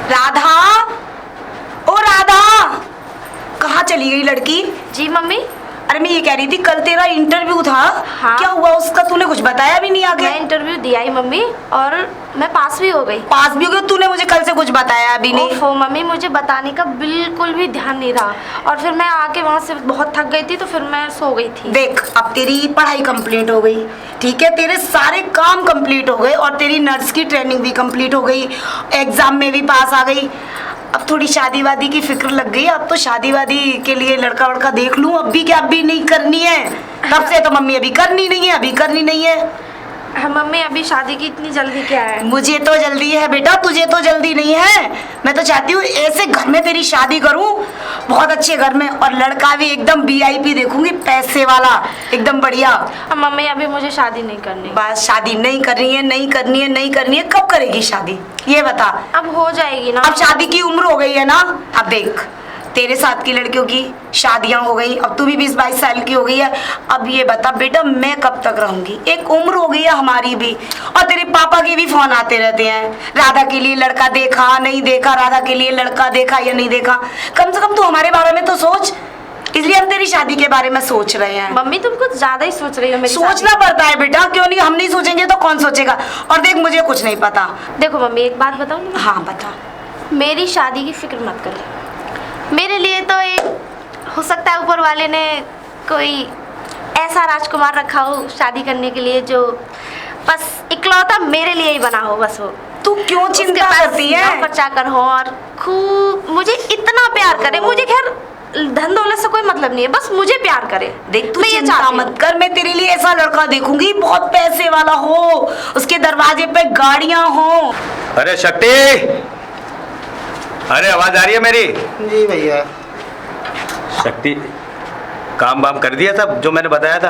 राधा, ओ राधा, कहाँ चली गई लड़की? जी मम्मी। अरे मैं ये कह रही थी, कल तेरा इंटरव्यू था। हाँ। क्या हुआ उसका? तूने कुछ बताया भी नहीं आगे। मैं इंटरव्यू दिया ही मम्मी, और मैं पास भी हो गई। पास भी हो गई? तूने मुझे कल से कुछ बताया भी नहीं। ओफो मम्मी, मुझे बताने का बिल्कुल भी ध्यान नहीं रहा, और फिर मैं आके वहाँ से बहुत थक गई थी, तो फिर मैं सो गई थी। देख, अब तेरी पढ़ाई कंप्लीट हो गई, ठीक है, तेरे सारे काम कंप्लीट हो गए, और तेरी नर्स की ट्रेनिंग भी कंप्लीट हो गई, एग्जाम में भी पास आ गई। अब थोड़ी शादी वादी की फिक्र लग गई। अब तो शादी वादी के लिए लड़का वड़का देख लूं। अब भी क्या? अब भी नहीं करनी है? तब से तो मम्मी अभी करनी नहीं है, अभी करनी नहीं है। हाँ मम्मी, अभी शादी की इतनी जल्दी क्या है? मुझे तो जल्दी है बेटा, तुझे तो जल्दी नहीं है। मैं तो चाहती हूँ ऐसे घर में तेरी शादी करूँ, बहुत अच्छे घर में, और लड़का भी एकदम VIP देखूंगी, पैसे वाला, एकदम बढ़िया। मम्मी अभी मुझे शादी नहीं करनी। बस शादी नहीं करनी है, नहीं करनी है, नहीं करनी है। कब करेगी शादी, ये बता। अब हो जाएगी ना। अब शादी की उम्र हो गई है ना। अब देख, तेरे साथ की लड़कियों की शादियां हो गई, अब तू भी 20-22 साल की हो गई है। अब ये बता बेटा, मैं कब तक रहूंगी? एक उम्र हो गई है हमारी भी, और तेरे पापा के भी फोन आते रहते हैं, राधा के लिए लड़का देखा नहीं देखा, राधा के लिए लड़का देखा या नहीं देखा। कम से कम तू हमारे बारे में तो सोच। इसलिए हम तेरी शादी के बारे में सोच रहे हैं। मम्मी तुम कुछ ज्यादा ही सोच रही हो मेरी शादी। सोचना पड़ता है बेटा, क्यों नहीं? हम नहीं सोचेंगे तो कौन सोचेगा? और देख, मुझे कुछ नहीं पता। देखो मम्मी, एक बात बताऊँ? हाँ बता। मेरी शादी की फिक्र मत करो। मेरे लिए तो एक, हो सकता है ऊपर वाले ने कोई ऐसा राजकुमार रखा हो शादी करने के लिए, जो बस इकलौता मेरे लिए ही बना हो। बस वो तू क्यों चिंता करती है? नौकर चाकर हो और खूब मुझे इतना प्यार करे। मुझे खैर धन दौलत से कोई मतलब नहीं है, बस मुझे प्यार करे। देख, तू चिंता मत कर, मैं तेरे लिए ऐसा लड़का देखूंगी, बहुत पैसे वाला हो, उसके दरवाजे पे गाड़ियां हो। अरे शक्ति, अरे आवाज आ रही है मेरी? जी भैया। शक्ति, काम वाम कर दिया सब जो मैंने बताया था?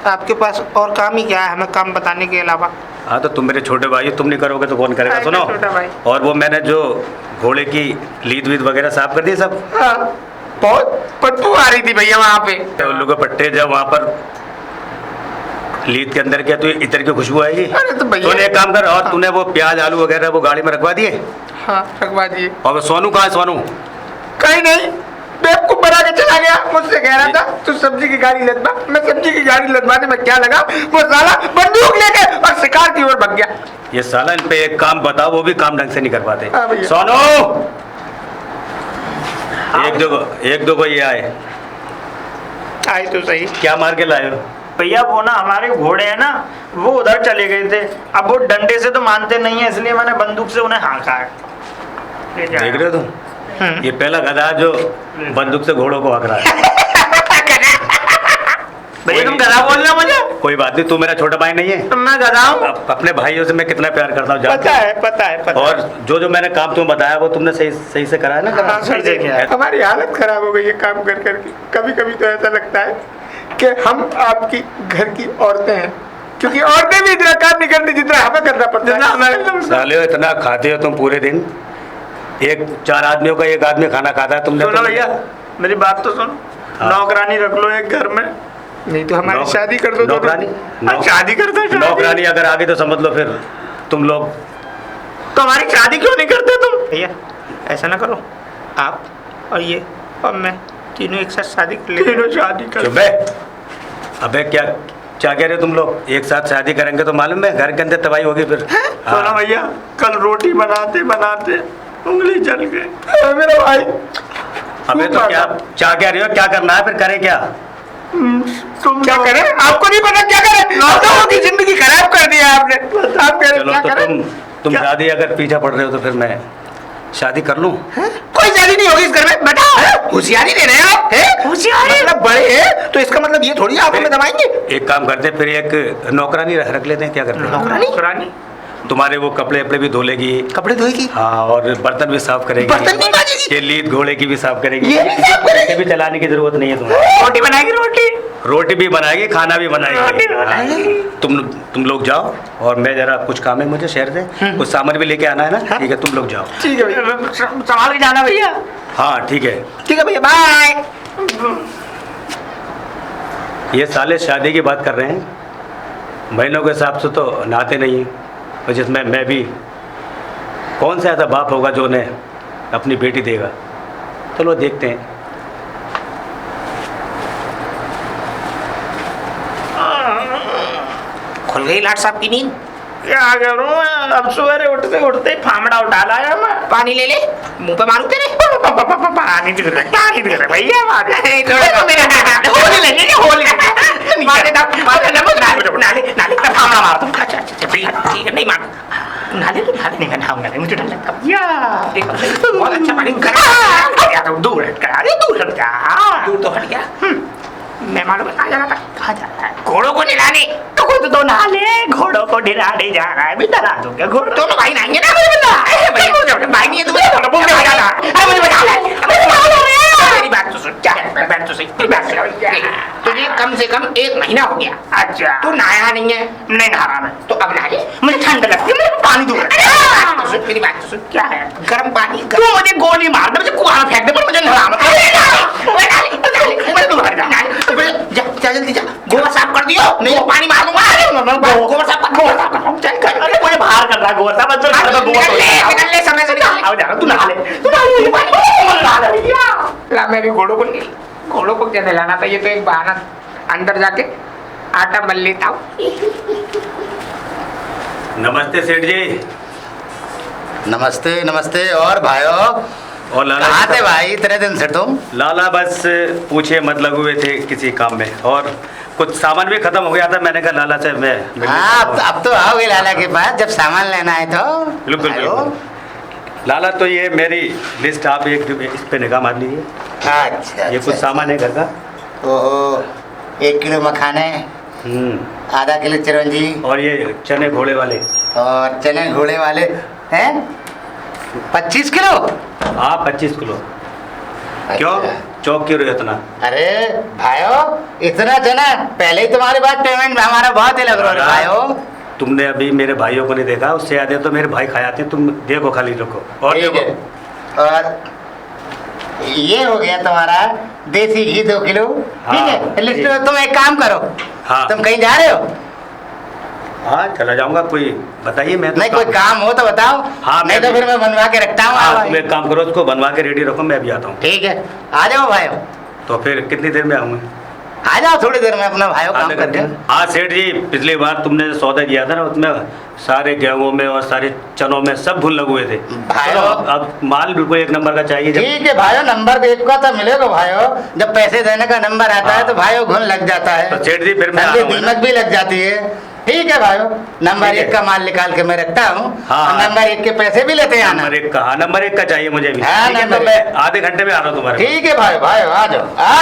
आपके पास और काम ही क्या है हमें काम बताने के अलावा? हाँ, तो तुम मेरे छोटे भाई हो, तुम नहीं करोगे तो कौन करेगा? सुनो, छोटा भाई। और वो मैंने जो घोड़े की लीद वीद वगैरह साफ कर दी सब। हाँ, बहुत बदबू आ रही थी भैया वहाँ पे। उल्लू के पट्टे जब वहाँ पर लीद के अंदर क्या, तो इतर की खुशबू आएगी। अरे तो भैया, तूने एक काम कर, और हाँ। तूने वो प्याज आलू वगैरह वो गाड़ी में रखवा दिए? हाँ, रखवा दिए। और वो सोनू कहाँ है? सोनू कहीं नहीं, बेवकूफ बना के चला गया। मुझसे कह रहा था तू सब्जी की गाड़ी लदवा। मैं सब्जी की गाड़ी लदवाने में क्या लगा, वो साला बंदूक लेके और शिकार की ओर भाग गया। ये साला, इन पे एक काम बताओ, वो भी काम ढंग से नहीं कर पाते। हाँ भैया। सोनू, एक दो को ये आए तो सही। क्या मार के लाए हो? भैया वो ना हमारे घोड़े हैं ना, वो उधर चले गए थे। अब वो डंडे से तो मानते नहीं है, इसलिए मैंने बंदूक से उन्हें हाँका है। देख रहे हो तुम? ये पहला गधा जो बंदूक से घोड़ों को हक रहा है। भैया तुम गधा बोल रहे हो मुझे? कोई बात नहीं, तू मेरा छोटा भाई नहीं है? तो मैं गधा हूँ। अपने भाइयों से मैं कितना प्यार करता हूँ जानते पता हो? है, पता है, पता और जो मैंने काम तुम्हें बताया वो तुमने सही सही से करा है ना? हाँ, सही से किया है। हमारी हालत खराब हो गई है काम कर करके। कभी कभी तो ऐसा लगता है कि हम आपकी घर की औरतें हैं, क्योंकि औरतें भी इतना काम नहीं करती जितना हमें करना पड़ता है। साले हो, इतना खाते हो तुम पूरे दिन? एक 4 आदमियों का 1 आदमी खाना खाता है तुमने? सुनो भैया, मेरी बात तो सुनो। हाँ। नौकरानी रख लो एक घर में। नहीं तो हमारी शादी कर दो। नौकरानी? शादी कर दो। नौकरानी अगर आ गई तो समझ लो फिर तुम लोग। तो हमारी शादी क्यों नहीं करते तुम? भैया ऐसा ना करो, आप और ये और मैं तीनों एक साथ शादी कर ले। तीनों शादी कर। चुप है। अबे क्या क्या कह रहे हो तुम लोग? एक साथ शादी करेंगे तो मालूम है घर के अंदर तबाही होगी फिर। सुनो भैया, कल रोटी बनाते बनाते उंगली जल गई मेरा भाई। अबे तो क्या कह रहे हो? क्या करना है फिर? करें क्या? तुम क्या करें? आपको नहीं पता क्या करें? नौकरों की जिंदगी खराब कर दिया आपने। आप कह रहे चलो क्या तो करें? तुम शादी अगर पीछा पड़ रहे हो तो फिर मैं शादी कर लूं? कोई शादी नहीं होगी इस घर में। बेटा होशियारी दे रहे हैं आप? होशियारी मतलब बड़े हैं तो इसका मतलब ये थोड़ी आप हमें दबाएंगे। एक काम करते हैं, फिर एक नौकरानी रख लेते हैं। क्या करते हैं? नौकरानी तुम्हारे वो कपड़े वपड़े भी धो लेगी। कपड़े धोएगी? हाँ, और बर्तन भी साफ करेगी। बर्तन भी मांजेगी? ये लीद घोड़े की भी साफ करेगी। ये भी साफ करेगी? इसे भी चलाने की जरूरत नहीं है तुम्हें। रोटी बनाएगी। रोटी भी बनाएगी, खाना भी बनाएगी। रोटी बनाएगी। हाँ, तुम लोग जाओ, और मैं जरा कुछ काम है मुझे शहर से, कुछ सामान भी लेके आना है ना। ठीक है, तुम लोग जाओ। ठीक है भैया, संभाल के जाना भैया। हाँ ठीक है। ठीक है भैया, बाय। ये साले शादी की बात कर रहे हैं, महीनों के हिसाब से तो नहाते नहीं हैं। और जिसमें मैं भी कौन सा ऐसा बाप होगा जो उन्हें अपनी बेटी देगा? चलो देखते हैं। खुल गई लाट साहब की नींद। क्या करूं अब सवेरे उठते उठते फामड़ा उठा लाया मैं। पानी ले ले, मुंह पे मारू तेरे। पानी दे दे भैया, थोड़ा मेरा होली लगे होली मार देता नाले नाले का फामड़ा मार दूं। अच्छा अच्छा ठीक है, नहीं मार नाले तो नाले नहीं बनाऊंगा, मुझे डर लगता है। या देखो बहुत अच्छा पानी करा तो दूर हट गया। अरे दूर हट गया, दूर तो हट गया। मैं मालूम है कहाँ जा रहा था? कहाँ जा रहा है? घोड़ों को निलाने। तो खुद तो नहा ले, घोड़ों को निलाने जा रहा है। मैं डरा दूंगा घोड़ों। दोनों भाई नहाएंगे ना मुझे बता। भाई नहीं है तुम्हें तो बोल के बता। अरे मुझे बता ले, मेरी बात तो सुन। क्या है बात तो सही, तेरी बात सुन। तुझे कम से कम 1 महीना हो गया। अच्छा तू नहाया नहीं है? नहीं नहा रहा मैं। तो अब नहा ले, मुझे ठंड लगती है, मुझे पानी दूर। मेरी बात तो सुन। क्या है? गर्म पानी। तू मुझे गोली मार दे, मुझे कुआं फेंक दे, पर मुझे नहाना। जा जल्दी जा, गोबर साफ कर दियो, नहीं तो पानी मार दूंगा। गोबर साफ कर, चल कर। अरे मुझे बाहर कर रहा गोबर साफ, अंदर कर दो। निकल ले समय से निकल। आओ जा, तू नहा ले, तू नहा ले भैया। ला मैं भी घोड़ों को क्या नहलाना था? ये तो एक बहाना। अंदर जाके आटा मल लेता हूँ। नमस्ते सेठ जी। नमस्ते नमस्ते। और भाइयों, और लाला कहाँ थे भाई इतने दिन से तुम? लाला बस पूछे मत लगे हुए थे किसी काम में, और कुछ सामान भी खत्म हो गया था। मैंने कहा लाला से मैं हाँ, अब तो आओगे लाला के पास जब सामान लेना है तो। बिल्कुल भाइयों। बिल्कुल। लाला तो ये मेरी लिस्ट आप एक इस पे निगाह मार लीजिए। अच्छा ये कुछ सामान है घर का। ओहो, 1 किलो मखाने, आधा किलो चिरंजी, और ये चने घोड़े वाले। और चने घोड़े वाले हैं 25 किलो। हाँ 25 किलो। क्यों चौक क्यों रहे इतना? अरे भाइयों, इतना चना पहले ही तुम्हारे पास पेमेंट हमारा बहुत ही लग रहा है भाइयों। तुमने अभी मेरे भाइयों को नहीं देखा, उससे ज्यादा तो मेरे भाई खाए आते हैं। तुम देखो खाली रखो। और ठीक है। देखो और ये हो गया तुम्हारा देसी घी 2 किलो। ठीक हाँ, है, लिस्ट ठीक। में तुम एक काम करो। हाँ। तुम कहीं जा रहे हो? हाँ चला जाऊंगा। कोई बताइए। मैं तो नहीं, कोई काम हो तो बताओ। हाँ, नहीं तो मैं फिर मैं बनवा के रखता हूँ। हाँ तुम एक काम करो, उसको बनवा के रेडी रखो, मैं भी आता हूँ। ठीक है, आ जाओ भाइयों। तो फिर कितनी देर में आऊँगा? आ जाओ थोड़ी देर में, अपना भाइयों काम आधे करके। घंटे। हाँ सेठ जी, पिछली बार तुमने जो सौदा किया था ना, उसमें सारे गेहूं में और सारे चनों में सब भूल लगे हुए थे। भाइयों। चलो, अब माल बिल्कुल 1 नंबर का चाहिए। जब ठीक है भाइयों, नंबर 1 का तो मिलेगा भाइयों। जब पैसे देने का नंबर आता है हाँ। तो भाइयों घुन लग जाता है, तो सेठ जी फिर मैं आ ठंडी रहा हूँ, है ना? दीमक भी लग जाती है। ठीक है भाइयों, नंबर ठीक है। 1 का माल निकाल के मैं रखता हूँ। हाँ। और नंबर 1 के पैसे भी लेते आना। नंबर 1 का। हाँ नंबर 1 का चाहिए मुझे भी। हाँ, ठीक है, नंबर तो मैं आधे घंटे में आ रहा हूँ तुम्हारे पास। ठीक है भाई भाई, आ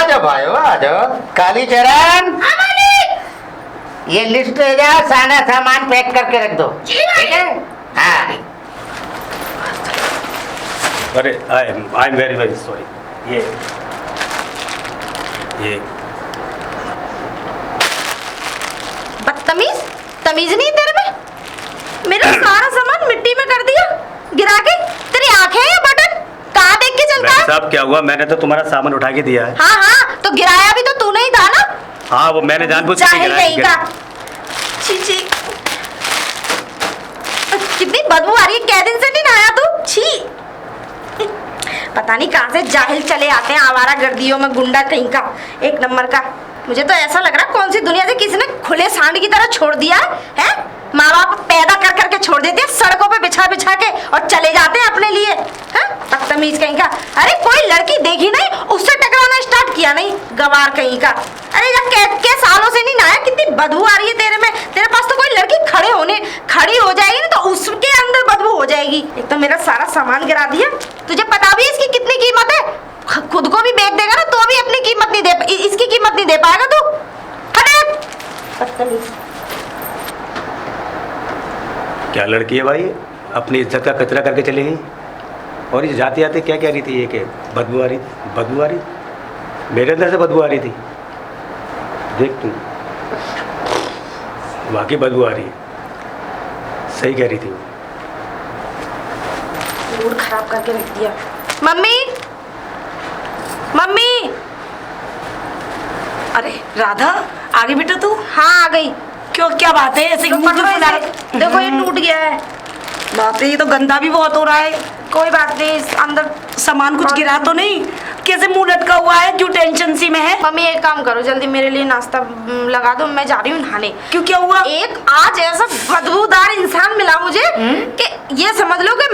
जाओ भाइयों, आ जाओ। काली चरण, ये लिस्ट ले जाओ, सारा सामान पैक करके रख दो। ठीक है? हाँ। अरे I am very very sorry. ये बदतमीज, तमीज नहीं तेरे में? मेरा सारा सामान मिट्टी में कर दिया गिरा के। तेरी आंखें हैं या बटन? कहाँ देख के चलता है? साहब क्या हुआ? मैंने तो तुम्हारा सामान उठा के दिया है। हाँ हाँ, तो गिराया भी तो तूने ही था ना। हाँ वो मैंने जानबूझ के जाहिल गिराया। नहीं का। छी छी, कितनी बदबू आ रही है। कै दिन से नहीं नहाया तू? छी, पता नहीं कहाँ से जाहिल चले आते हैं, आवारा गर्दियों में गुंडा कहीं का। 1 नंबर का। मुझे तो ऐसा लग रहा है कौन सी दुनिया से किसी ने खुले सांड की तरह छोड़ दिया है? माँ बाप पैदा कर करके छोड़ देते हैं सड़कों पे बिछा बिछा के, और चले जाते हैं अपने लिए। हैं बदतमीज कहीं का। अरे कोई लड़की देखी नहीं, उससे टकराना स्टार्ट किया नहीं, गवार कहीं का। अरे यार के सालों से नहीं नहाया, कितनी बदबू आ रही है तेरे में। तेरे पास तो कोई लड़की खड़ी हो जाएगी ना, तो उसके अंदर बदबू हो जाएगी। एक तो मेरा सारा सामान गिरा दिया। तुझे पता भी है इसकी कितनी कीमत है? खुद को भी बेच देगा ना तो भी अपनी कीमत नहीं दे, इसकी कीमत नहीं दे पाएगा तू। हट। बदतमीज। क्या लड़की है भाई, अपनी इज्जत का कचरा करके चली गई। और ये जाते जाते क्या कह रही थी? ये कि बदबू आ रही, मेरे अंदर से बदबू आ रही थी। देख तू, वाकई बदबू आ रही है। सही कह रही थी वो। मूड खराब करके रख दिया। Mummy, mummy. अरे राधा, आ गई बेटा तू? हाँ आ गई। क्यों, क्या बात है? ऐसे तो मुंह क्यों पकड़ो फुला इसे। देखो ये टूट गया है। बाप रे, ये तो गंदा भी बहुत हो रहा है। कोई बात नहीं, इस अंदर सामान कुछ गिरा तो नहीं? कैसे मुंह लटका हुआ है, क्यों टेंशन सी में है? मम्मी एक काम करो, जल्दी मेरे लिए नाश्ता लगा दो, मैं जा रही हूँ नहाने। क्यों, क्या हुआ? एक आज ऐसा बदबूदार इंसान मिला मुझे कि ये समझ लो कि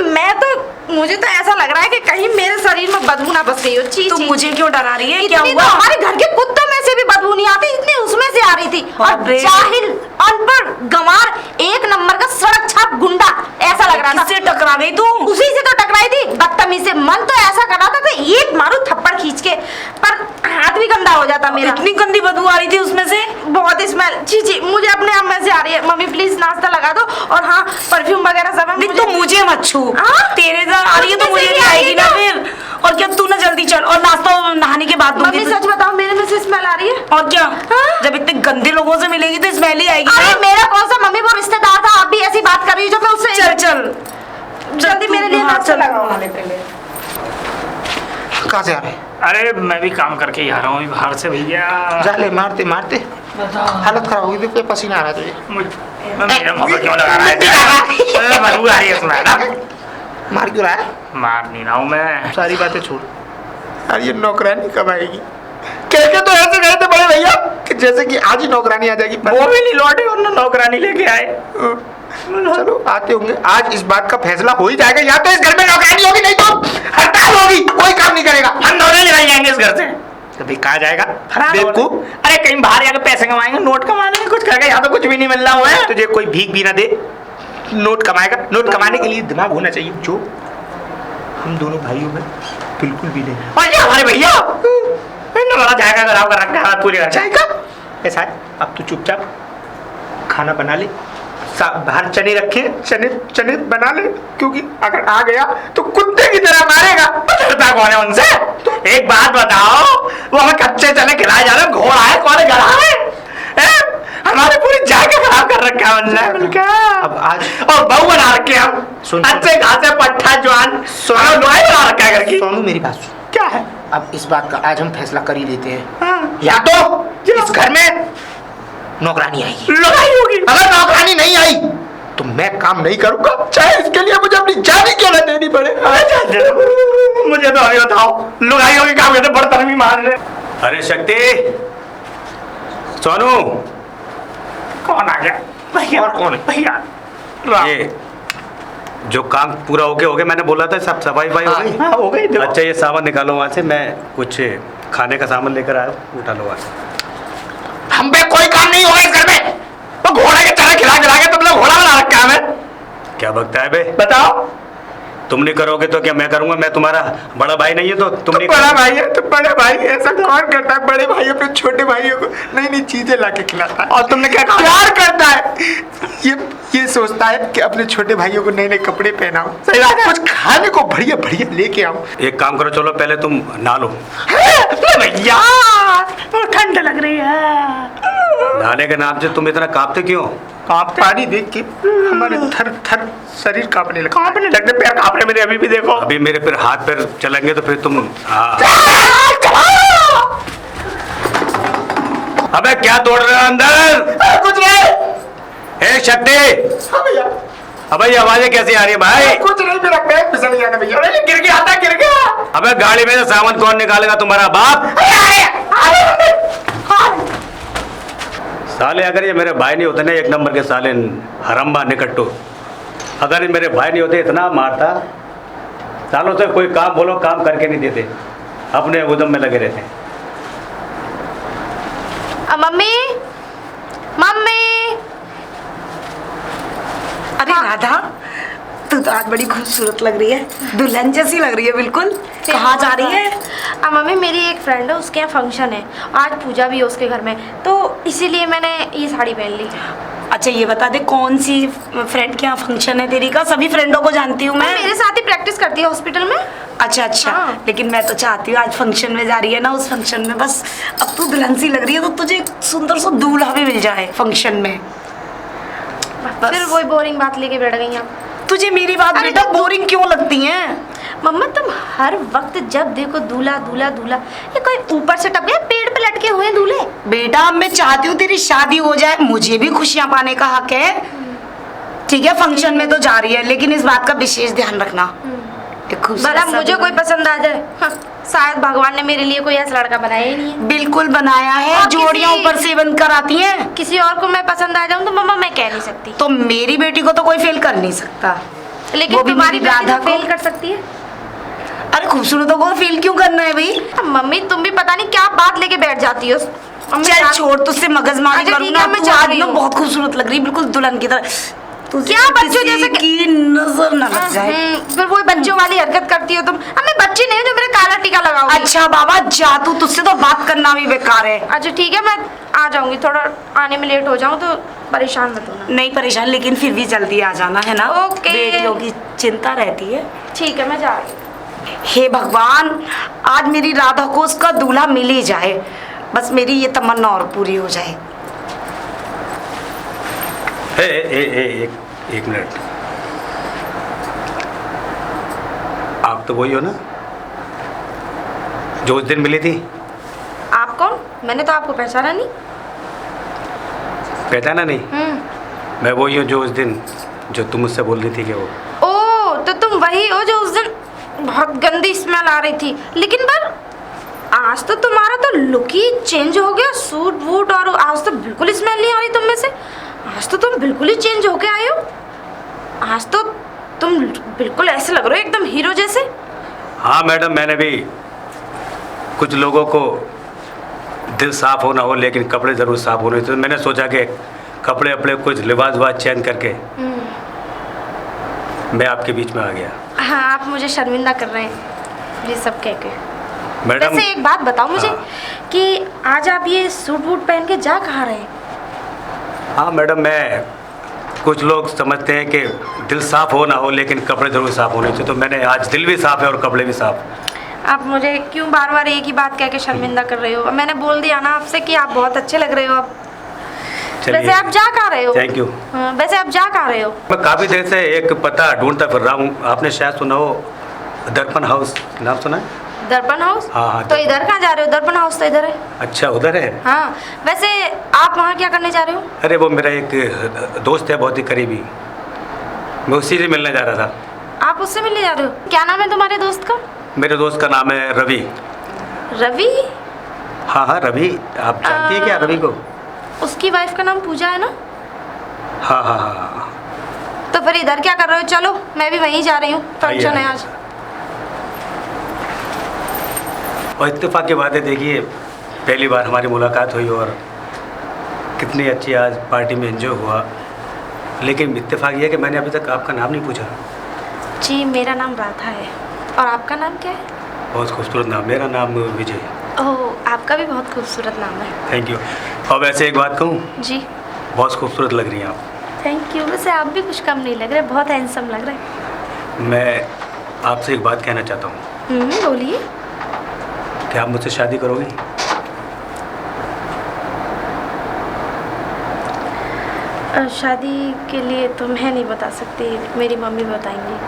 मुझे तो ऐसा लग रहा है कि कहीं मेरे शरीर में बदबू ना बस गई हो। ची तुम ची। मुझे क्यों डरा रही है? क्या इतनी हुआ? तो हमारे घर के कुत्तों में से भी बदबू नहीं आती, इतनी उसमें से आ रही थी। और बाप रे। जाहिल, अनपढ़, गंवार, एक नंबर का सड़क छाप गुंडा ऐसा लग रहा था। किससे टकरा गई तुम? उसी से तो टकराई थी, बदतमीज से। मन तो ऐसा कर रहा था कि एक मारू थप्पड़ खींच के, पर हाथ भी गंदा हो जाता मेरा। इतनी गंदी बदबू आ रही थी उसमें से? बहुत स्मेल, छी छी, मुझे अपने आप में से आ रही है। मम्मी प्लीज नाश्ता लगा दो, और हाँ परफ्यूम वगैरह सब है। नहीं तो मुझे मत छू। हाँ? तेरे इधर आ रही है तो मुझे मुझे से नहीं भी आ रही आएगी है ना क्या? फिर। और क्या, तू ना जल्दी चल, और नाश्ता नहाने के बाद दूंगी मम्मी सच बताओ, मेरे में से स्मेल आ रही है? और क्या, हाँ? जब इतने गंदे लोगों से मिलेगी तो स्मेल ही आएगी अरे ना। मेरा कौन सा मम्मी, वो रिश्तेदार था, आप भी ऐसी बात कर रही हो जो मैं उससे। चल चल जल्दी तू मेरे लिए नहा, नाश्ता चल, लगाओ। नहा ले पहले। कहाँ से आ रहे? अरे मैं भी काम करके ही आ रहा हूँ बाहर से भैया। जा ले, मारते मारते हालत खराब होगी, देखो पसीना आ रहा है तुझे। मेरा मुंह पे क्यों लगा रहा है? बदबू आ रही है इसमें ना। मार क्यों रहा है? मार नहीं रहा हूँ मैं। सारी बातें छोड़। अरे ये नौकरानी कब आएगी? कह के तो ऐसे गए थे बड़े भैया कि जैसे कि आज ही नौकरानी आ जाएगी। वो भी नहीं लौटे और ना नौकरानी लेके आए। चलो आते होंगे, आज इस बात का फैसला हो ही जाएगा। या तो इस घर में नौकरानी होगी, नहीं तो हड़ताल होगी, कोई काम नहीं करेगा। हम नौकरी निकाल जाएंगे इस घर से। कभी कहा जाएगा फरार हो बेवकूफ? गए। अरे कहीं बाहर जाकर पैसे कमाएंगे, नोट कमा लेंगे, कुछ करेगा। यहाँ तो कुछ भी नहीं मिल रहा हुआ है। तुझे कोई भीख भी ना दे, नोट कमाएगा। नोट कमाने के लिए दिमाग होना चाहिए, जो हम दोनों भाइयों में बिल्कुल भी नहीं। और ये हमारे भैया बड़ा जाएगा खराब कर रखा है पूरे घर। जाएगा ऐसा है, अब तू चुपचाप खाना बना ले, बाहर चने रखे, चने चने बना ले, क्योंकि अगर आ गया तो कुत्ते की तरह मारेगा। डरता कौन है उनसे? एक बात बताओ, वो हमें कच्चे चने खिलाए जा रहे हैं, घोड़ा है, कौन है गधा है? हमारे पूरी जाके खराब कर रखा है उनने। क्या अब आज और बहू बना रखे हम, सुन। अच्छे खासे पट्टा जवान सुन। लोहाई बना रखा है घर की। सोनू मेरी बात सुन, क्या है? अब इस बात का आज हम फैसला कर ही लेते हैं। हाँ। या तो इस घर में नौकरानी आएगी, लड़ाई होगी। अगर नौकरानी नहीं आई तो मैं काम नहीं करूंगा, चाहे इसके लिए मुझे अपनी जान ही क्यों ना देनी पड़े। मुझे तो अभी बताओ, लुगाइयों के काम करते बर्तन भी मार रहे। अरे शक्ति, सोनू, कौन आ गया? भैया। और कौन है? भैया। ये जो काम पूरा हो गया मैंने बोला था, सब सफाई वफाई हो गई? हाँ हो गई। देखो। अच्छा, ये सामान निकालो वहाँ से, मैं कुछ खाने का सामान लेकर आया हूँ, उठा लो वहाँ से। हम पे कोई काम नहीं होगा इस घर में। तो घोड़े के चने खिला खिला के तुम लोग घोड़ा बना रखा है हमें। क्या बकता है बे? बताओ। तुम नहीं करोगे तो क्या मैं करूंगा? मैं तुम्हारा बड़ा भाई नहीं है तो तुम तो नहीं बड़ा करोगे? भाई है तो बड़े भाई, ऐसा कौन करता है? बड़े भाई अपने छोटे भाइयों को नई नई चीजें लाके खिलाता है। और तुमने क्या कहा? प्यार करता है, ये सोचता है कि अपने छोटे भाइयों को नए नए कपड़े पहनाऊं, सही बात है। कुछ खाने को बढ़िया बढ़िया लेके आऊं। एक काम करो, चलो पहले तुम नहा लो। भैया ठंड लग रही है। नहाने के नाम से तुम इतना कांपते क्यों? पानी देख के हमारे थर थर शरीर कांपने लगा। कांपने लगते, पैर कांप रहे मेरे अभी भी। देखो अभी मेरे फिर हाथ पैर चलेंगे तो फिर तुम अबे क्या तोड़ रहे हो अंदर? कुछ नहीं। ए शक्ति, हाँ भैया, अबे ये आवाजें कैसी आ रही है भाई? कुछ नहीं, मेरा पैर फिसल गया था भैया। अरे गिर गया था, गिर गया। अबे गाड़ी में से सामान कौन निकालेगा? तुम्हारा बाप? साले अगर ये मेरे भाई नहीं होते ना, एक नंबर के साले हरम्बा निकट्टू, अगर ये मेरे भाई नहीं होते इतना मारता। सालों से कोई काम बोलो, काम करके नहीं देते, अपने उद्यम में लगे रहते हैं। Mummy, mummy. अरे राधा, तू तो आज बड़ी खूबसूरत लग रही है, दुल्हन जैसी लग रही है बिल्कुल। कहाँ जा रही है? मम्मी मेरी एक फ्रेंड है, उसके यहाँ फंक्शन है, आज पूजा भी है उसके घर में, तो इसीलिए मैंने ये साड़ी पहन ली। अच्छा ये बता दे, कौन सी फ्रेंड के यहाँ फंक्शन है तेरी का? सभी फ्रेंडों को जानती हूँ मैं। मेरे साथ ही प्रैक्टिस करती है हॉस्पिटल में। अच्छा अच्छा। हाँ। लेकिन मैं तो चाहती हूँ आज फंक्शन में जा रही है ना, उस फंक्शन में बस अब तू दुल्हन सी लग रही है तो तुझे एक सुंदर सा दूल्हा भी मिल जाए फंक्शन में। बस। फिर वही बोरिंग बात लेके बैठ गई आप। तुझे मेरी बात अरे बेटा तो- बोरिंग क्यों लगती है? मम्मा तुम हर वक्त जब देखो दूल्हा दूल्हा दूल्हा, ये कोई ऊपर से टप गया, पेड़ पे लटके हुए हैं दूल्हे। बेटा मैं चाहती हूँ तेरी शादी हो जाए, मुझे भी खुशियाँ पाने का हक है। ठीक है, फंक्शन में तो जा रही है, लेकिन इस बात का विशेष ध्यान रखना। एक खूबसूरत भला सा मुझे कोई दुल्हन। पसंद आ जाए, हाँ, शायद भगवान ने मेरे लिए कोई ऐसा लड़का बनाया ही नहीं है। बिल्कुल बनाया है, और जोड़ियां किसी- ऊपर से बनकर आती हैं। किसी और को मैं पसंद आ जाऊं तो मम्मा मैं कह नहीं सकती, तो मेरी बेटी को तो कोई फेल कर नहीं सकता। लेकिन वो भी तुम्हारी मेरी बेटी राधा तो को- फेल कर सकती है। अरे खूबसूरतों को फेल क्यों करना है भाई? मम्मी तुम भी पता नहीं क्या बात लेके बैठ जाती हो। मम्मी चल जा- छोड़, तुझसे मगजमारी अच्छा, करूँ ठीक ना, है, मैं तू जा आज रही ना हूँ। बहुत खूबसूरत लग रही है, बिल्कुल दुल्हन की तरह। तुझे क्या बच्चों किसी जैसे की नजर न लग जाए। फिर वो बच्चों वाली हरकत करती हो तुम। अब मैं बच्ची नहीं हूँ जो मेरे काला टीका लगाओगी। अच्छा बाबा जा तू, तुझसे तो बात करना भी बेकार है। अच्छा ठीक है, मैं आ जाऊंगी, थोड़ा आने में लेट हो जाऊँ तो परेशान मत होना। नहीं परेशान, लेकिन फिर भी जल्दी आ जाना है ना। ओके। बेटियों की चिंता रहती है। ठीक है, मैं जा रही हूँ। हे भगवान, आज मेरी राधा को उसका दूल्हा मिल ही जाए, बस मेरी ये तमन्ना और पूरी हो जाए। एक मिनट, आप तो वही हो ना जो उस दिन मिली थी? आप कौन? मैंने तो आपको पहचाना नहीं। पहचाना नहीं? मैं वही हूँ जो उस दिन जो तुम मुझसे बोल रही थी कि वो। ओ तो तुम वही हो जो उस दिन बहुत गंदी स्मेल आ रही थी। लेकिन पर आज तो तुम्हारा तो लुक ही चेंज हो गया, सूट वूट, और आज तो बिल्कुल स्मेल नहीं आ रही तुम में से। आज तो तुम बिल्कुल ही चेंज होके आए हो। आज तो तुम बिल्कुल ऐसे लग रहे हो एकदम हीरो जैसे। हाँ मैडम, मैंने भी कुछ लोगों को दिल साफ होना हो लेकिन कपड़े ज़रूर साफ होने चाहिए, तो मैंने सोचा कि कपड़े अपने कुछ लिबास वाज चेंज करके मैं आपके बीच में आ गया। हाँ, आप मुझे शर्मिंदा कर रहे हैं ये सब कह के। मैडम वैसे एक बात बताओ मुझे हाँ। कि आज आप ये सूट वूट पहन के जा कहाँ रहे हैं? हाँ मैडम, मैं कुछ लोग समझते हैं कि दिल साफ हो ना हो लेकिन कपड़े ज़रूर साफ होने चाहिए, तो मैंने आज दिल भी साफ है और कपड़े भी साफ। आप मुझे क्यों बार बार एक ही बात कह के शर्मिंदा कर रहे हो? मैंने बोल दिया ना आपसे कि आप बहुत अच्छे लग रहे हो अब। वैसे आप जा कहाँ रहे हो? Thank you. हाँ, वैसे आप जा कहाँ रहे हो? मैं काफ़ी देर से एक पता ढूंढता फिर रहा हूँ। आपने शायद सुना हो दर्पण हाउस, नाम सुना है? दर्पण हाउस? हाँ, हाँ, तो दर्पण। इधर कहाँ जा रहे हो? दर्पण हाउस तो इधर है। अच्छा उधर है? हाँ, वैसे आप वहाँ क्या करने जा रहे हो? अरे वो मेरा एक दोस्त है बहुत ही करीबी, मैं उसी से मिलने जा रहा था। आप उससे मिलने जा रहे हो? क्या नाम है तुम्हारे दोस्त का? मेरे दोस्त का नाम है रवि। रवि? हाँ हाँ रवि, आप जानती हैं क्या रवि को? उसकी वाइफ का नाम पूजा है ना? हाँ हाँ हाँ। तो फिर इधर क्या कर रहे हो? चलो मैं भी वहीं जा रही हूँ, फंक्शन है आज। और इत्तेफाक की बात है, देखिए पहली बार हमारी मुलाकात हुई और कितनी अच्छी आज पार्टी में एंजॉय हुआ, लेकिन इत्तेफाक ये है कि मैंने अभी तक आपका नाम नहीं पूछा। जी मेरा नाम राधा है। और आपका नाम क्या है? बहुत खूबसूरत नाम, मेरा नाम विजय। ओह, आपका भी बहुत खूबसूरत नाम है। Thank you. और वैसे एक बात कहूँ, जी बहुत खूबसूरत लग रही हैं आप। Thank you. वैसे आप भी कुछ कम नहीं लग रहे, बहुत हैंडसम लग रहे हैं। मैं आपसे एक बात कहना चाहता हूँ। बोलिए। क्या आप मुझसे शादी करोगी? शादी के लिए तो मैं नहीं बता सकती, मेरी मम्मी बताएंगी।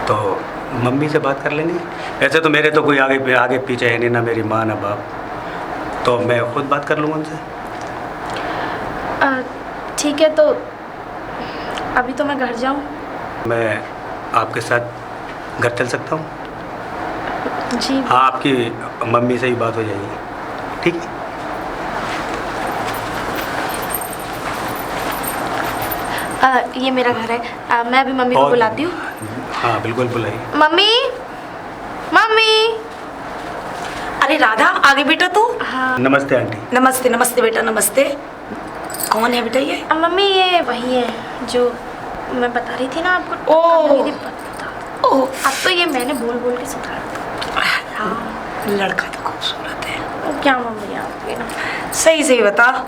तो मम्मी से बात कर लेंगे। ऐसे तो मेरे तो कोई आगे पीछे है नहीं, ना मेरी माँ ना बाप, तो मैं खुद बात कर लूँगा उनसे। ठीक है, तो अभी तो मैं घर जाऊँ? मैं आपके साथ घर चल सकता हूँ? जी हाँ, आपकी मम्मी से ही बात हो जाएगी, ठीक है? ये मेरा घर है। मैं अभी मम्मी को बहुत- बुलाती हूँ। हाँ बिल्कुल बुलाइए। Mummy, mummy. अरे राधा, आगे बेटा तू। हाँ नमस्ते आंटी। नमस्ते नमस्ते बेटा, नमस्ते। कौन है बेटा ये? मम्मी, ये वही है जो मैं बता रही थी ना आपको। ओह। मेरी पता। ओह, अब तो ये मैंने बोल बोल के सुधारा। हाँ, लड़का तो खूबसूरत है। क्या मम्मी आप भी ना। सही सही बता,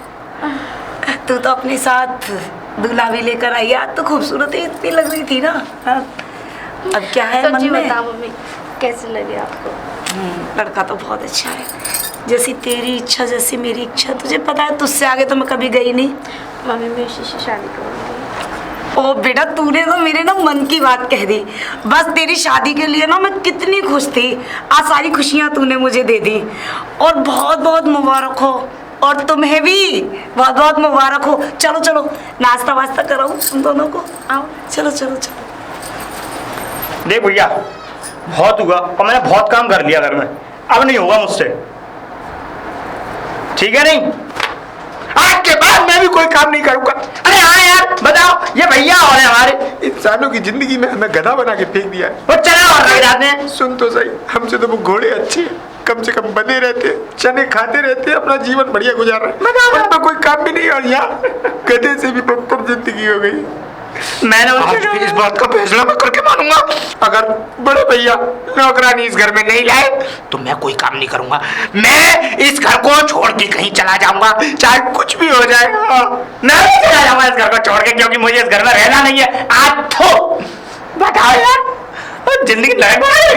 तू तो अपने साथ दूल्हा भी लेकर आई, आज तो खूबसूरत ही इतनी लग रही थी ना। हाँ। अब क्या है मन सच्ची में? बताओ मम्मी, कैसे लगे आपको? लड़का तो बहुत अच्छा है, जैसी तेरी इच्छा जैसी मेरी इच्छा। तुझे पता है तुझसे आगे तो मैं कभी गई नहीं। मम्मी मैं उसी से शादी करूँगी। ओ बेटा, तूने तो मेरे ना मन की बात कह दी। बस तेरी शादी के लिए ना मैं कितनी खुश थी, आज सारी खुशियाँ तूने मुझे दे दी। और बहुत बहुत मुबारक हो और तुम्हें भी बहुत बहुत मुबारक हो। चलो चलो नाश्ता वास्ता कराऊं तुम दोनों को। आओ। चलो चलो चलो। देख भैया, बहुत हुआ और मैंने बहुत काम कर लिया घर में, अब नहीं होगा मुझसे, ठीक है? नहीं, आज के बाद मैं भी कोई काम नहीं करूंगा। अरे हाँ यार, बताओ, ये भैया और है हमारे, इंसानों की जिंदगी में हमें गधा बना के फेंक दिया है। वो चला और रह जाते हैं। सुन तो सही, हमसे तो वो घोड़े अच्छे हैं, कम से कम बने रहते, चने खाते रहते, अपना जीवन बढ़िया गुजार रहे हैं। उनमें कोई काम भी नहीं, और यहाँ गधे से भी कम जिंदगी हो गई। मैंने आज उनसे भी इस बात का फैसला मैं करके मानूंगा, अगर बड़े भैया नौकरानी इस घर में नहीं लाए तो मैं कोई काम नहीं करूंगा। मैं इस घर को छोड़ के कहीं चला जाऊंगा, चाहे कुछ भी हो जाए। मैं भी चला जाऊंगा इस घर को छोड़ के, क्योंकि मुझे इस घर में रहना नहीं है। आज तो बताओ यार, जिंदगी लग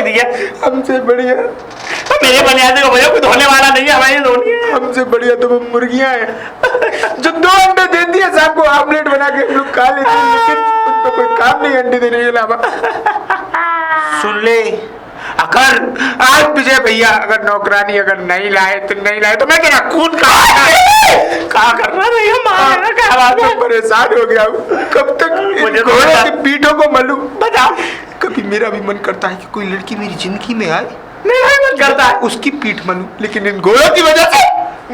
दी है। हमसे बढ़िया मेरे बुनियादी को मुझे कोई धोने वाला नहीं है, हमारी धोनी है। हमसे बढ़िया तो वो मुर्गियां हैं जो 2 अंडे देती है, शाम को आमलेट बना के हम लोग खा लेते हैं, लेकिन उन पर कोई काम नहीं अंडे देने के अलावा। सुन ले, अगर आज विजय भैया अगर नौकरानी अगर नहीं लाए तो मैं तेरा खून कहा कर रहा भैया, मारेगा क्या बात है? मैं परेशान हो गया हूँ। कब तक मुझे इन तो घोड़ों बता। के पीठों को मलूं? बताओ। कभी मेरा भी मन करता है कि कोई लड़की मेरी जिंदगी में आए, मेरा भी मन करता है, उसकी पीठ मलूं, लेकिन इन घोड़ों की वजह से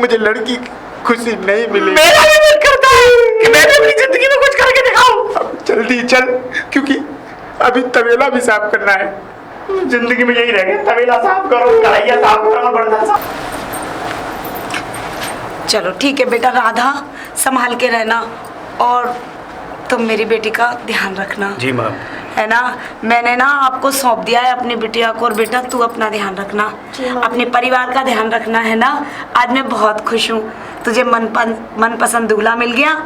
मुझे लड़की की खुशी नहीं मिली। मेरा भी मन करता है कि मैं भी अपनी जिंदगी में कुछ करके दिखाऊं। अब जल्दी चल, क्योंकि अभी तबेला भी साफ करना है। जिंदगी में यही रह गया, तबेला साफ करो, कढ़ाइया साफ करो, बर्तन साफ। चलो ठीक है बेटा, राधा संभाल के रहना, और तुम मेरी बेटी का ध्यान रखना, जी माँ। है ना? मैंने ना आपको सौंप दिया है अपनी बिटिया को, और बेटा तू अपना ध्यान रखना, अपने परिवार का ध्यान रखना, है ना? आज मैं बहुत खुश हूँ, तुझे मनपसंद दूल्हा मिल गया,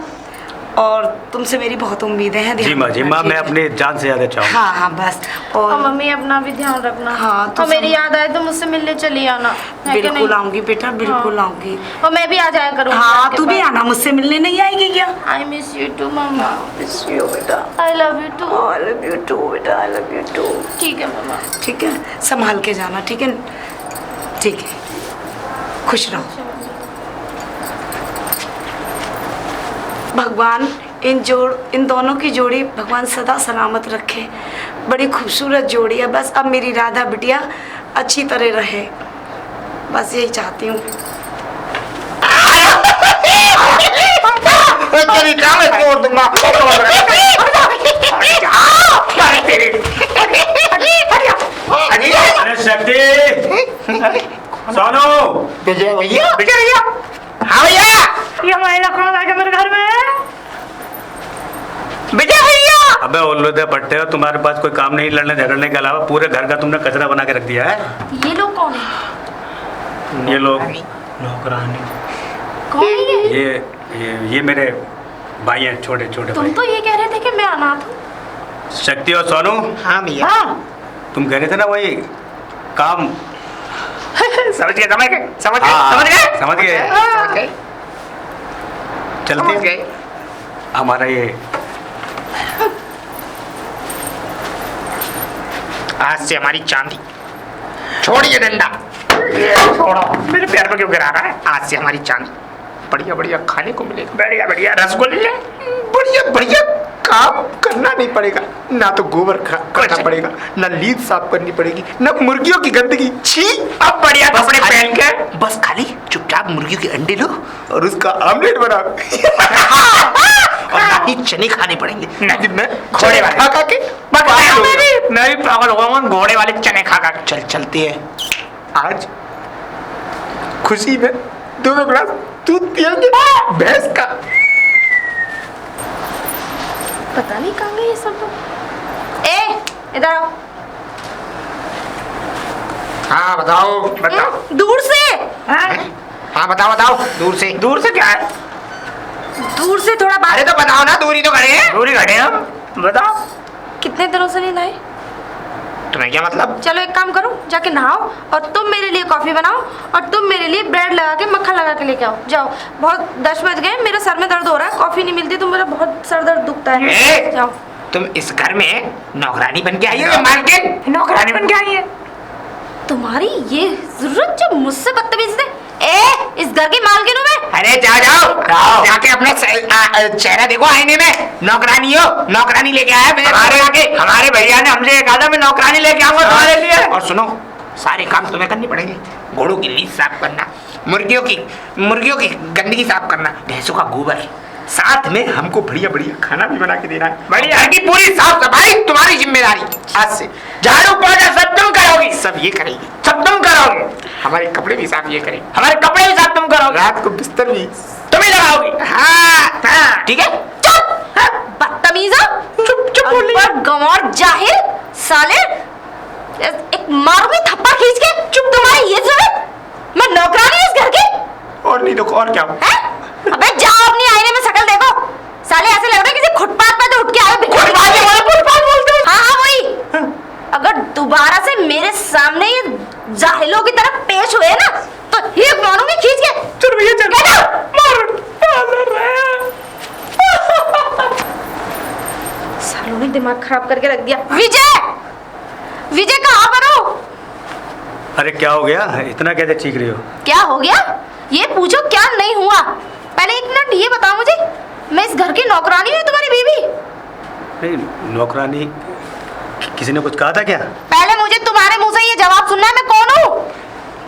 और तुमसे मेरी बहुत उम्मीदें हैं। जी माँ, जी माँ, मैं अपने जान से ज़्यादा चाहूँ। हाँ हाँ बस। और मम्मी अपना भी ध्यान रखना। हाँ, तो और मेरी याद आए तो मुझसे मिलने चली आना, है कि बिल्कुल नहीं? आऊंगी बेटा, बिल्कुल आऊंगी। और मैं भी आ जाया करूँगी। हाँ तू भी आना, मुझसे मिलने नहीं आएगी क्या? I miss you too mama. Miss you बेटा। I love you too. I love you too बेटा, आई लव यू टू। ठीक है मम्मा। ठीक है, संभाल के जाना, ठीक है? ठीक है, खुश रहो। भगवान इन दोनों की जोड़ी भगवान सदा सलामत रखे। बड़ी खूबसूरत जोड़ी है, बस अब मेरी राधा बिटिया अच्छी तरह रहे, बस यही चाहती हूँ। तेरी जान में तोड़ दूंगा। अरे शक्ति, सोनू, विजय भैया, विजय भैया, हाँ भैया, ये महिला कौन आ गया मेरे घर में? विजय भैया। अबे उल्लूदे पट्टे हो, तुम्हारे पास कोई काम नहीं लड़ने झगड़ने के अलावा, पूरे घर का तुमने कचरा बना के रख दिया है। ये लोग कौन है? ये लोग नौकरानी कौन है ये? ये मेरे भाई हैं, छोटे छोटे तुम भाई। तो ये कह रहे थे कि मैं अनाथ हूँ। शक्ति और सोनू, हाँ भैया, तुम कह रहे थे ना वही काम। समझ गए, समझ गए, समझ गए, हाँ, समझ गए, समझ गए। समझ गए, चलते समझ हैं। गए। हमारा ये आज से हमारी चांदी, छोड़िए डंडा, ये छोड़ो, मेरे पैर में क्यों गिरा रहा है? आज से हमारी चांदी बढ़िया बढ़िया खाने को मिलेगा, बढ़िया बढ़िया रसगुल्ले, बढ़िया बढ़िया काम करना नहीं पड़ेगा, ना तो गोबर करना कुछ। पड़ेगा, ना लीद साफ करनी पड़ेगी, ना मुर्गियों की गंदगी। छी, अब बढ़िया कपड़े पहन के बस खाली चुपचाप मुर्गियों के अंडे लो और उसका आमलेट बनाओ। और ना ही चने खाने पड़ेंगे, नहीं, मैं घोड़े वाले। खा के मैं भी पागल हो गया, घोड़े वाले चने खा खा। चलते हैं। आज खुशी में 2 गिलास दूध पिएंगे भैंस का। पता नहीं कहाँ गए ये सब लोग। ए इधर आओ। हाँ बताओ बताओ। दूर से, हाँ बताओ बताओ, दूर से क्या है? दूर से थोड़ा बात। अरे तो बताओ ना, दूरी तो खड़े हैं। दूरी घटे हम, बताओ। कितने दिनों से नहीं नहाए? तुम्हें क्या मतलब? चलो एक काम करो, जाके नहाओ और तुम मेरे लिए कॉफी बनाओ और तुम मेरे लिए ब्रेड लगा के मक्खन लगा के लेके आओ। जाओ, बहुत 10 बज गए, मेरे सर में दर्द हो रहा है, कॉफी नहीं मिलती तो मेरा बहुत सर दर्द दुखता है। जाओ। तुम इस घर में नौकरानी बन के आई हो या मालकिन? नौकरानी बन के आई है। तुम्हारी ये जरूरत जो मुझसे बदतमीजी से इस घर की मालकिन हूँ मैं। अरे जाओ जाके अपना चेहरा देखो आईने में। नौकरानी हो, नौकरानी लेके आया मेरे हमारे भैया ने हमसे कहा था मैं नौकरानी लेके आऊंगा तुम्हारे लिए। और सुनो, सारे काम तुम्हें करने पड़ेंगे। घोड़ों की लीद साफ करना, मुर्गियों की गंदगी साफ करना, भैंसों का गोबर, साथ में हमको बढ़िया बढ़िया खाना भी बना के देना है। बढ़िया घर की पूरी साफ सफाई तुम्हारी जिम्मेदारी। आज से झाड़ू पोछा सब तुम करोगी, सब ये करेगी, सब तुम करोगे। हमारे कपड़े भी साफ ये करेंगे, हमारे कपड़े भी साफ तुम करोगे, रात को बिस्तर भी तुम ही लगाओगी। हाँ ठीक है। चुप, बदतमीज़ा, चुप अनपढ़ गंवार जाहिल साले। एक मारूंगी थप्पड़ खींच के। चुप, तुम्हारी ये जरूरत? मैं नौकरानी इस घर की। और नहीं तो और क्या? अबे जाओ अपनी आईने में शक्ल देखो। साले ऐसे लग रहा है किसी फुटपाथ पर तो उठ के आए। फुटपाथ बोलते हो? हाँ वही। अगर दोबारा से मेरे सामने ये जाहिलों की तरफ पेश हुए ना तो एक मारूंगी खींच के। चल भैया चल। सालों ने दिमाग खराब करके रख दिया। विजय कहाँ पर हो? अरे क्या हो गया, इतना कैसे चीख रही हो? क्या हो गया ये पूछो, क्या नहीं हुआ। पहले एक मिनट ये बताओ मुझे, मैं इस घर की नौकरानी हूँ तुम्हारी बीवी? नहीं, नौकरानी किसी ने कुछ कहा था क्या? पहले मुझे तुम्हारे मुंह से ये जवाब सुनना है, मैं कौन हूँ?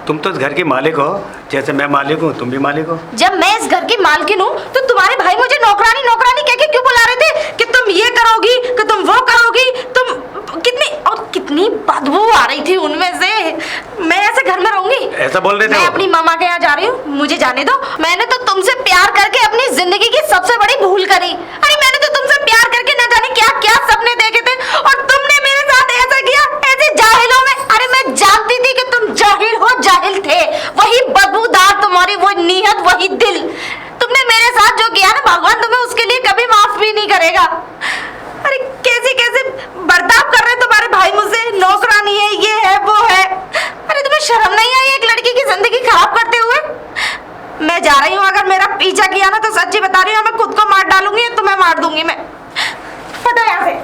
तुम तो इस घर की मालिक हो, जैसे मैं मालिक हूँ तुम भी मालिक हो। जब मैं इस घर की मालकिन हूँ तो तुम्हारे भाई मुझे नौकरानी नौकरानी कह के क्यों बुला रहे थे कि तुम ये करोगी, कि तुम वो करोगी? तुम कितनी बदबू आ रही थी उनमें से। मैं ऐसे घर में रहूंगी? ऐसा बोल रहे थे? मैं अपनी मामा के यहाँ जा रही हूँ, मुझे जाने दो। मैंने तो तुमसे प्यार करके अपनी जिंदगी की सबसे बड़ी भूल करी। अरे मैंने तो तुमसे प्यार करके न जाने क्या क्या सपने देखे थे और तुमने मेरे साथ ऐसा किया, ऐसे जाहिलों में। अरे मैं जानती थी कि तुम जाहिल हो, जाहिल थे। वही बदबूदार तुम्हारी वो नीयत, वही दिल। तुमने मेरे साथ जो किया ना, भगवान तुम्हें उसके लिए कभी माफ भी नहीं करेगा। अरे कैसे कैसे बर्ताव कर रहे तुम्हारे भाई मुझसे, नौकरानी है, ये है, वो है। अरे तुम्हें शर्म नहीं आई एक लड़की की जिंदगी खराब करते हुए? मैं जा रही हूँ, अगर मेरा पीछा किया ना तो सच्ची बता रही हूँ मैं खुद को मार डालूंगी, तुम्हें मार दूंगी मैं। हटो यहाँ से।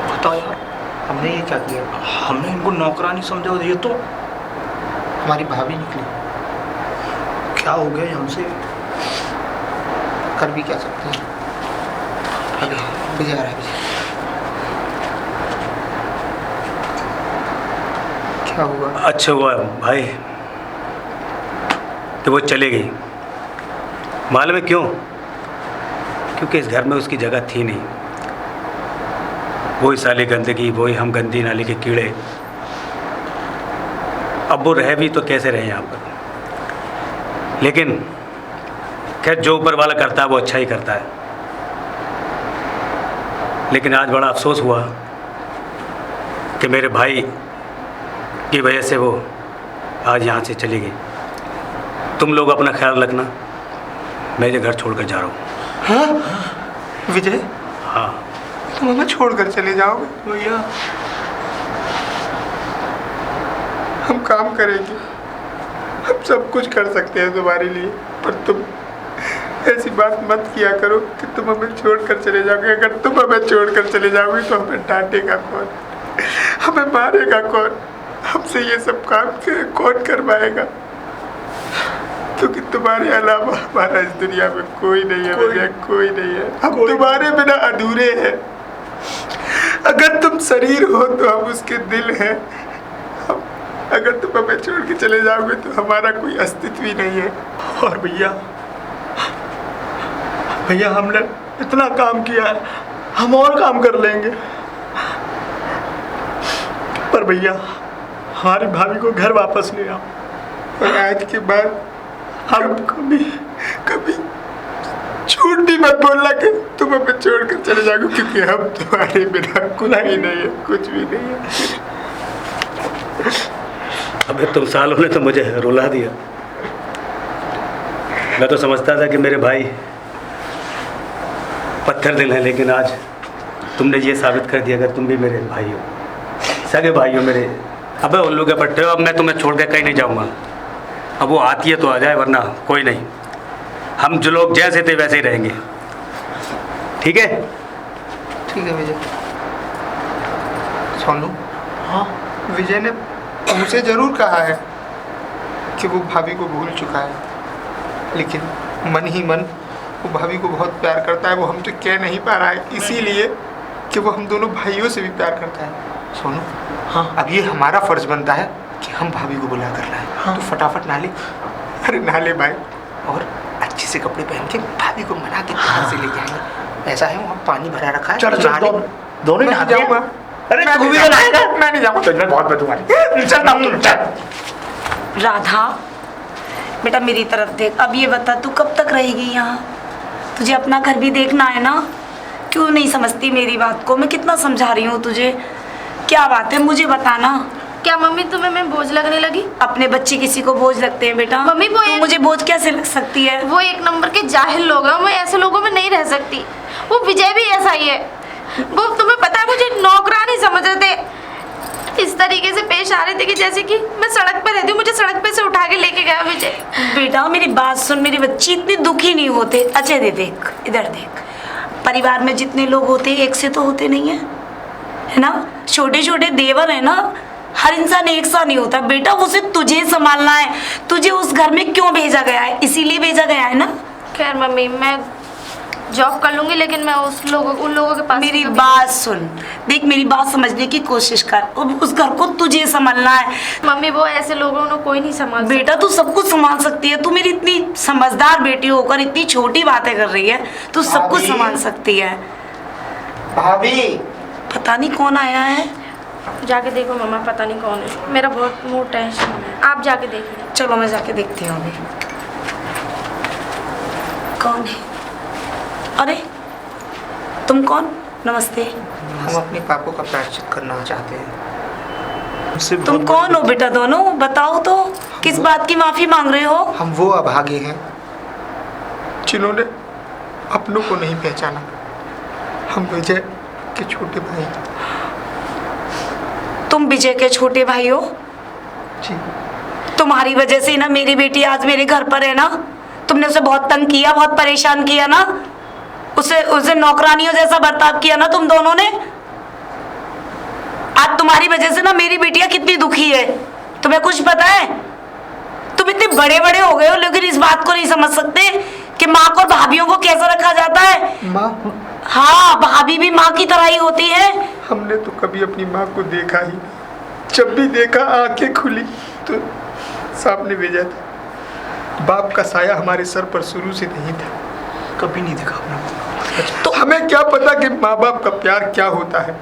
बताओ यार, हमने ये क्या किया? हमने इनको नौकरानी समझा, ये तो हमारी भाभी निकली। क्या हो गया हमसे? कर भी क्या सकते हैं? विजय आ रहा है। विजय क्या हुआ? अच्छा हुआ भाई कि वो चले गई। मालूम है क्यों? क्योंकि इस घर में उसकी जगह थी नहीं। वही साली गंदगी, वही हम गंदी नाली के कीड़े। अब वो रह भी तो कैसे रहे यहाँ पर। लेकिन खैर, जो ऊपर वाला करता है वो अच्छा ही करता है। लेकिन आज बड़ा अफसोस हुआ कि मेरे भाई की वजह से वो आज यहाँ से चली गई। तुम लोग अपना ख्याल रखना, मैं ये घर छोड़कर जा रहा हूँ। हाँ विजय, हाँ। तुम हमें छोड़कर चले जाओगे? भैया हम काम करेंगे, हम सब कुछ कर सकते हैं तुम्हारे लिए, पर तुम ऐसी बात मत किया करो कि तुम हमें छोड़कर चले जाओगे। अगर तुम हमें छोड़कर चले जाओगे तो हमें डांटेगा कौन, हमें मारेगा कौन, हमसे ये सब काम कौन करवाएगा? क्योंकि तुम्हारे अलावा हमारा इस दुनिया में कोई नहीं है विजय, कोई नहीं है। हम तुम्हारे बिना अधूरे हैं। अगर तुम शरीर हो तो हम उसके दिल हैं। अगर तुम हमें छोड़ के चले जाओगे तो हमारा कोई अस्तित्व ही नहीं है। और भैया हमने इतना काम किया है, हम और काम कर लेंगे। पर भैया हमारी भाभी को घर वापस ले आओ। और आज के बाद हम कभी झूठ भी मत बोलना कि तुम हमें छोड़कर चले जाओगे, क्योंकि हम तुम्हारे बिना कुछ ही नहीं है, कुछ भी नहीं है। अबे तुम सालों ने तो मुझे रुला दिया। मैं तो समझता था कि मेरे भाई पत्थर दिल हैं, लेकिन आज तुमने ये साबित कर दिया कि तुम भी मेरे भाई हो, सगे भाई हो मेरे। अबे उल्लू के पट्टे हो, अब मैं तुम्हें छोड़ के कहीं नहीं जाऊँगा। अब वो आती है तो आ जाए, वरना कोई नहीं। हम जो लोग जैसे थे वैसे ही रहेंगे, ठीक है? ठीक है विजय। सोनू, हाँ, विजय ने मुझसे जरूर कहा है कि वो भाभी को भूल चुका है, लेकिन मन ही मन वो भाभी को बहुत प्यार करता है। वो हमसे कह नहीं पा रहा है, इसीलिए कि वो हम दोनों भाइयों से भी प्यार करता है। सोनू, हाँ, अब ये हमारा फर्ज बनता है कि हम भाभी को बुला कर लाएं। हाँ। तो फटाफट नहा ले। अरे नहा ले भाई, और अच्छे से कपड़े पहन के भाभी को मना के बाहर से लेके आएंगे। ऐसा है वहाँ पानी भरा रखा है। चलो दोनों ही नहा जाऊँगा। अरे मैं तू भी नहीं तो नहाएगा? मैं नहीं जाऊँगा, तुझमें बहुत बदबू चल ना तुम चल। राधा बेटा मेरी तरफ देख, अब ये बता तू कब तक रहेगी यहाँ? तुझे अपना घर भी देखना है ना। क्यों नहीं समझती मेरी बात को? मैं कितना समझा रही हूँ तुझे, क्या बात है मुझे बताना। क्या मम्मी तुम्हें मैं बोझ लगने लगी? अपने बच्चे किसी को बोझ लगते हैं बेटा? मम्मी वो तू एक- मुझे बोझ कैसे लग सकती है? वो एक नंबर के जाहिल लोग हैं, मैं ऐसे लोगों में नहीं रह सकती। वो विजय भी ऐसा ही है। वो तुम्हें पता है मुझे नौकरानी समझ रहे थे, इस तरीके से पेश आ रहे थे कि जैसे कि मैं सड़क पे रहती हूँ, मुझे सड़क पे से उठा के लेके गया विजय। बेटा मेरी बात सुन, मेरे बच्चे इतने दुखी नहीं होते। अच्छा दे देख, इधर देख, परिवार में जितने लोग होते हैं एक से तो होते नहीं है ना? छोटे छोटे देवर है ना, हर इंसान एक सा नहीं होता बेटा। उसे तुझे संभालना है। तुझे उस घर में क्यों भेजा गया है? इसीलिए भेजा गया है ना। खैर मम्मी, मैं जॉब कर लूंगी, लेकिन मैं उन लोगों के पास मेरी कभी- बात सुन, देख मेरी बात समझने की कोशिश कर। उस घर को तुझे संभालना है मम्मी। वो ऐसे लोगों को कोई नहीं संभाल सकता। बेटा। तू सब कुछ संभाल सकती है। तू मेरी इतनी समझदार बेटी होकर इतनी छोटी बातें कर रही है। तू सब कुछ भाभी। संभाल सकती है। भाभी, पता नहीं कौन आया है। जाके देखो मम्मा, पता नहीं कौन है। मेरा बहुत मूड टेंशन है, आप जाके देखिए। चलो मैं जाके देखती हूँ अभी कौन है। अरे तुम कौन? नमस्ते। हम अपने पापों का प्रायश्चित करना चाहते हैं। तुम कौन हो बेटा? दोनों बताओ तो, किस बात की माफी मांग रहे हो? हम वो अभागे हैं जिन्होंने अपनों को नहीं पहचाना। हम विजय के छोटे भाई। तुम विजय के छोटे भाई हो? जी। तुम्हारी वजह से ना मेरी बेटी आज मेरे घर पर है ना। तुमने उसे बहुत तंग किया, बहुत परेशान किया ना। उसे नौकरानियों जैसा बर्ताव किया ना तुम दोनों ने। आज तुम्हारी वजह से ना मेरी बेटियां कितनी दुखी है। तुम्हें कुछ पता है? तुम इतने बड़े बड़े हो गए हो, लेकिन इस बात को नहीं समझ सकते कि माँ को और भाभीियों को कैसा रखा जाता है। माँ? हाँ, भाभी भी माँ की तरह ही होती है। हमने तो कभी अपनी माँ को देखा ही नहीं। जब भी देखा आंखें खुली तो सामने विजय था। बाप का साया हमारे सर पर शुरू से नहीं था, कभी नहीं देखा अपना। तो हमें क्या पता कि माँ बाप का प्यार क्या होता है।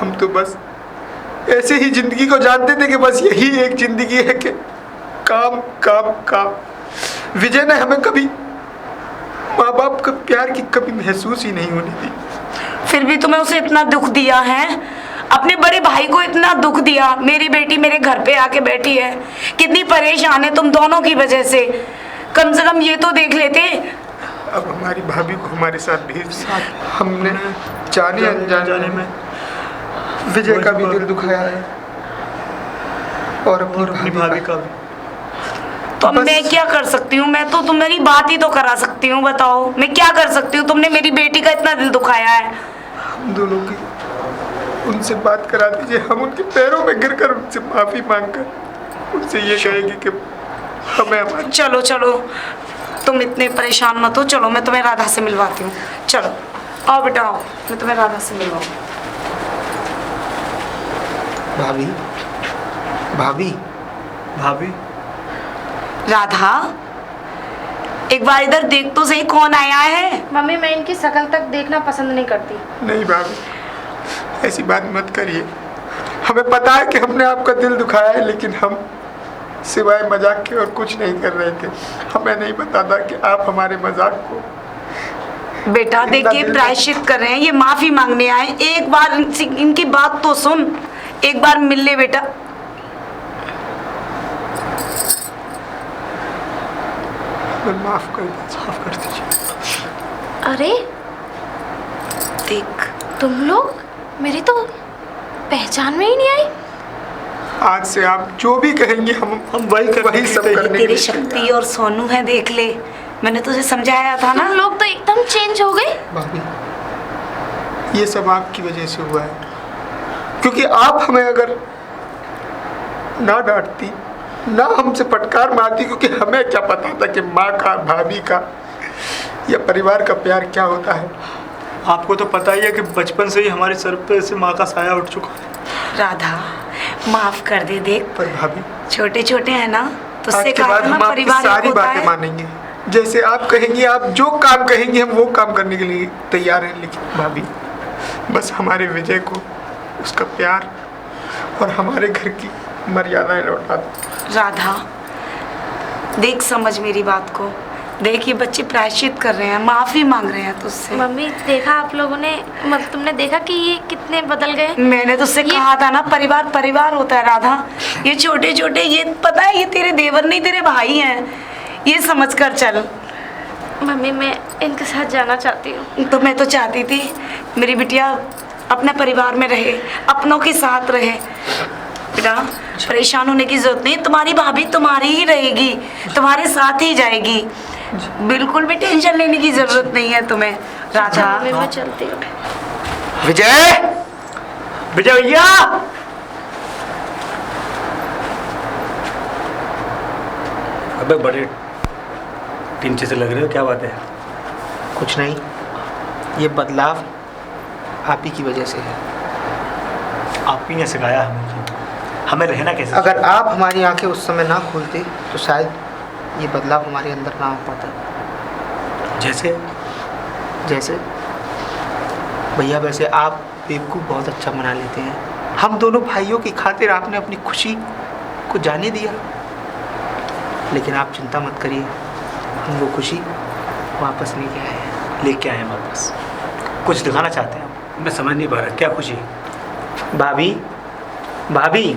हम तो बस ऐसे ही जिंदगी को जानते थे कि बस यही एक जिंदगी है कि काम काम काम। विजय ने हमें कभी माँ बाप का प्यार की कभी महसूस ही नहीं होने दी। फिर भी तुम्हें उसे इतना दुख दिया है, अपने बड़े भाई को इतना दुख दिया। मेरी बेटी मेरे घर पे आके बैठी है, कितनी परेशान है तुम दोनों की वजह से। कम से कम ये तो देख लेते। अब हमारी भाभी को हमारे साथ भेज। हमने जाने अनजाने में विजय का भी दिल दुखाया है और अपनी भाभी का भी। तो अब मैं क्या कर सकती हूँ? मैं तो तुम्हारी बात ही तो करा सकती हूँ। बताओ मैं क्या कर सकती हूँ? तुमने मेरी बेटी का इतना दिल दुखाया है। हम दोनों की उनसे बात करा दीजिए। हम उनके पैरों में गिरकर उनसे माफी मांगकर उनसे ये कहेंगे कि हमें हमारी। चलो चलो, तुम इतने परेशान मत हो। चलो मैं तुम्हें राधा से मिलवाती हूँ। चलो आओ बेटा आओ, मैं तुम्हें राधा से मिलवाऊँ। भाभी, भाभी, भाभी, राधा एक बार इधर देख तो सही, कौन आया है? मम्मी, मैं इनकी शक्ल तक देखना पसंद नहीं करती। नहीं भाभी, ऐसी बात मत करिए। हमें पता है कि हमने आपका दिल दुखाया है, लेकिन हम सिवाय मजाक के और कुछ नहीं कर रहे थे। हमें नहीं पता था कि आप हमारे मजाक को। बेटा देखिए, प्रायश्चित कर रहे हैं, ये माफी मांगने आए। एक बार इनकी बात तो सुन, एक बार मिल ले बेटा। माफ कर दीजिए। अरे देख, तुम लोग मेरी तो पहचान में ही नहीं आई। आज से आप जो भी कहेंगे हम वही सब करने के तेरी लिए। शक्ति और सोनू है, देख ले। मैंने तुझे समझाया था ना। तुम लोग तो एकदम चेंज हो गए। भाभी, ये सब आपकी वजह से हुआ है, क्योंकि आप हमें अगर ना डांटती, ना हमसे फटकार मारती, क्योंकि हमें क्या पता था कि माँ का, भाभी का या परिवार का प्यार क्या होता है। आपको तो पता ही है कि बचपन से ही हमारे सर पे से माँ का साया उठ चुका है। राधा माफ कर दे। देख पर भाभी, छोटे छोटे हैं ना, आज तुझसे के कहा बाद था ना हम आपकी परिवार एक सारी होता बातें है। मानेंगे। जैसे आप कहेंगे, आप जो काम कहेंगे हम वो काम करने के लिए तैयार हैं। लेकिन भाभी, बस हमारे विजय को उसका प्यार और हमारे घर की मर्यादाएं लौटा दो। राधा देख, समझ मेरी बात को। देख, ये बच्चे प्रायश्चित कर रहे हैं, माफी मांग रहे हैं तुझसे। मम्मी देखा आप लोगों ने, मतलब तुमने देखा कि ये कितने बदल गए। मैंने तुझसे कहा था ना, परिवार परिवार होता है राधा। ये छोटे छोटे, ये पता है ये तेरे देवर नहीं तेरे भाई हैं, ये समझ कर चल। मम्मी मैं इनके साथ जाना चाहती हूँ। तो मैं तो चाहती थी मेरी बिटिया अपने परिवार में रहे, अपनों के साथ रहे। बेटा परेशान होने की जरूरत नहीं, तुम्हारी भाभी तुम्हारी ही रहेगी, तुम्हारे साथ ही जाएगी। बिल्कुल भी टेंशन लेने की जरूरत नहीं है तुम्हें राधा। मम्मी मैं चलती हूँ। विजय, विजय भैया, अबे बड़े टिंचे से लग रहे हो, क्या बात है? कुछ नहीं, ये बदलाव आप ही की वजह से है। आप ही ने सिखाया हमें रहना कैसे। अगर आप हमारी आंखें उस समय ना खोलते तो शायद ये बदलाव हमारे अंदर ना आ पाता। जैसे जैसे भैया, वैसे आप बेवकूफ़ बहुत अच्छा मना लेते हैं। हम दोनों भाइयों की खातिर आपने अपनी खुशी को जाने दिया, लेकिन आप चिंता मत करिए, हम वो खुशी वापस लेके आए हैं। लेके आए वापस, कुछ दिखाना चाहते हैं। मैं समझ नहीं पा रहा, क्या खुशी? भाभी, भाभी